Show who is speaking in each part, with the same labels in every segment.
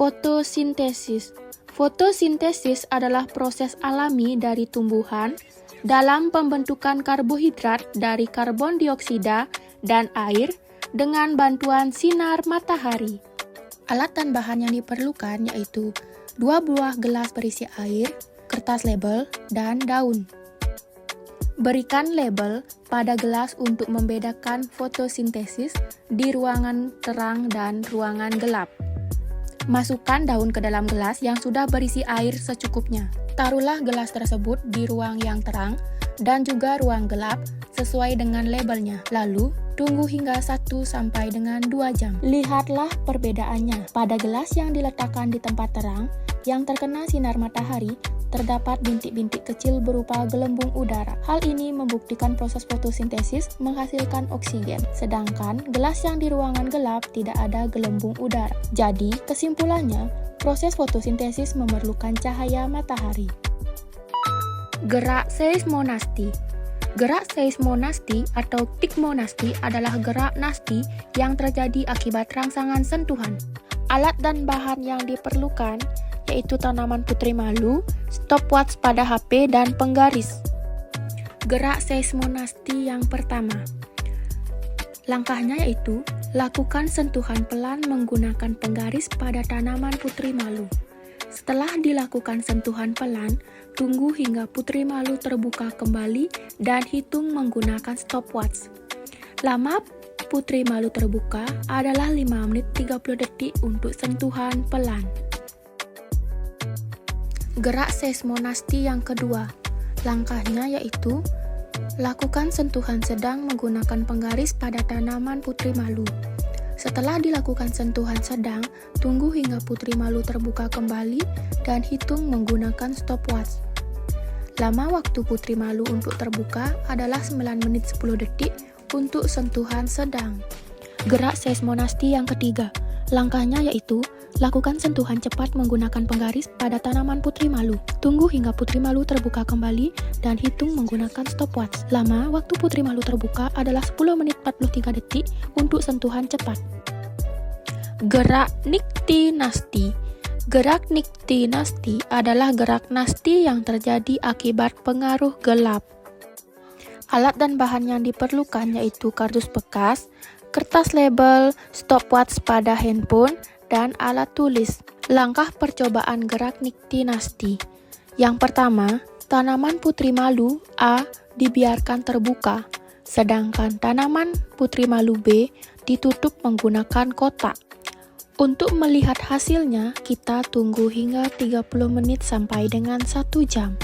Speaker 1: Fotosintesis. Fotosintesis adalah proses alami dari tumbuhan dalam pembentukan karbohidrat dari karbon dioksida dan air dengan bantuan sinar matahari. Alat dan bahan yang diperlukan yaitu 2 buah gelas berisi air, kertas label, dan daun. Berikan label pada gelas untuk membedakan fotosintesis di ruangan terang dan ruangan gelap. Masukkan daun ke dalam gelas yang sudah berisi air secukupnya. Taruhlah gelas tersebut di ruang yang terang dan juga ruang gelap sesuai dengan labelnya. Lalu, tunggu hingga 1-2 jam. Lihatlah perbedaannya. Pada gelas yang diletakkan di tempat terang, yang terkena sinar matahari, terdapat bintik-bintik kecil berupa gelembung udara. Hal ini membuktikan proses fotosintesis menghasilkan oksigen. Sedangkan gelas yang di ruangan gelap tidak ada gelembung udara. Jadi, kesimpulannya, proses fotosintesis memerlukan cahaya matahari. Gerak seismonasti. Gerak seismonasti atau tikmonasti adalah gerak nasti yang terjadi akibat rangsangan sentuhan. Alat dan bahan yang diperlukan yaitu tanaman putri malu, stopwatch pada HP, dan penggaris. Gerak seismonasti yang pertama. Langkahnya yaitu, lakukan sentuhan pelan menggunakan penggaris pada tanaman putri malu. Setelah dilakukan sentuhan pelan, tunggu hingga putri malu terbuka kembali dan hitung menggunakan stopwatch. Lama putri malu terbuka adalah 5 menit 30 detik untuk sentuhan pelan. Gerak seismonasti yang kedua. Langkahnya yaitu, lakukan sentuhan sedang menggunakan penggaris pada tanaman putri malu. Setelah dilakukan sentuhan sedang, tunggu hingga putri malu terbuka kembali dan hitung menggunakan stopwatch. Lama waktu putri malu untuk terbuka adalah 9 menit 10 detik untuk sentuhan sedang. Gerak seismonasti yang ketiga. Langkahnya yaitu, lakukan sentuhan cepat menggunakan penggaris pada tanaman putri malu. Tunggu hingga putri malu terbuka kembali dan hitung menggunakan stopwatch. Lama waktu putri malu terbuka adalah 10 menit 43 detik untuk sentuhan cepat. Gerak niktinasti. Gerak niktinasti adalah gerak nasti yang terjadi akibat pengaruh gelap. Alat dan bahan yang diperlukan yaitu kardus bekas, kertas label, stopwatch pada handphone, dan alat tulis. Langkah percobaan gerak niktinasti. Yang pertama, tanaman putri malu A dibiarkan terbuka, sedangkan tanaman putri malu B ditutup menggunakan kotak. Untuk melihat hasilnya, kita tunggu hingga 30 menit sampai dengan 1 jam.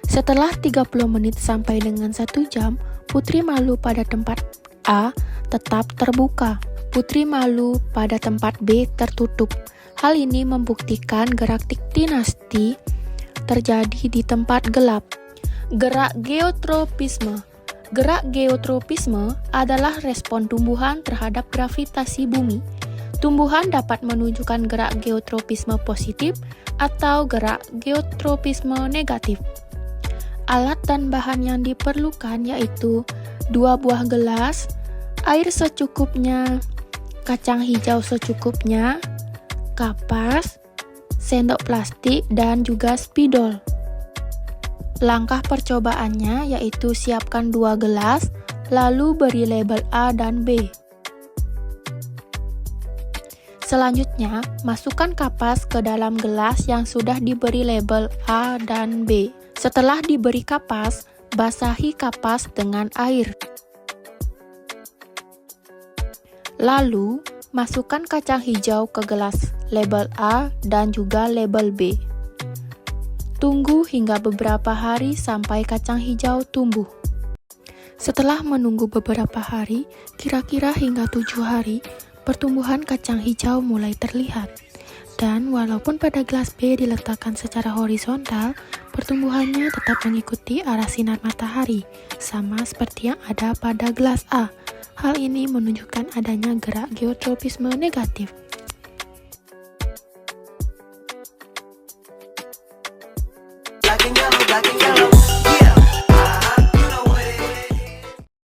Speaker 1: Setelah 30 menit sampai dengan 1 jam, putri malu pada tempat A tetap terbuka. Putri malu pada tempat B tertutup. Hal ini membuktikan gerak niktinasti terjadi di tempat gelap. Gerak geotropisme. Gerak geotropisme adalah respon tumbuhan terhadap gravitasi bumi. Tumbuhan dapat menunjukkan gerak geotropisme positif atau gerak geotropisme negatif. Alat dan bahan yang diperlukan yaitu 2 buah gelas, air secukupnya, kacang hijau secukupnya, kapas, sendok plastik, dan juga spidol. Langkah percobaannya yaitu siapkan 2 gelas, lalu beri label A dan B. Selanjutnya, masukkan kapas ke dalam gelas yang sudah diberi label A dan B. Setelah diberi kapas, basahi kapas dengan air. Lalu, masukkan kacang hijau ke gelas label A dan juga label B. Tunggu hingga beberapa hari sampai kacang hijau tumbuh. Setelah menunggu beberapa hari, kira-kira hingga 7 hari, pertumbuhan kacang hijau mulai terlihat. Dan walaupun pada gelas B diletakkan secara horizontal, pertumbuhannya tetap mengikuti arah sinar matahari, sama seperti yang ada pada gelas A. Hal ini menunjukkan adanya gerak geotropisme negatif.
Speaker 2: Black and yellow,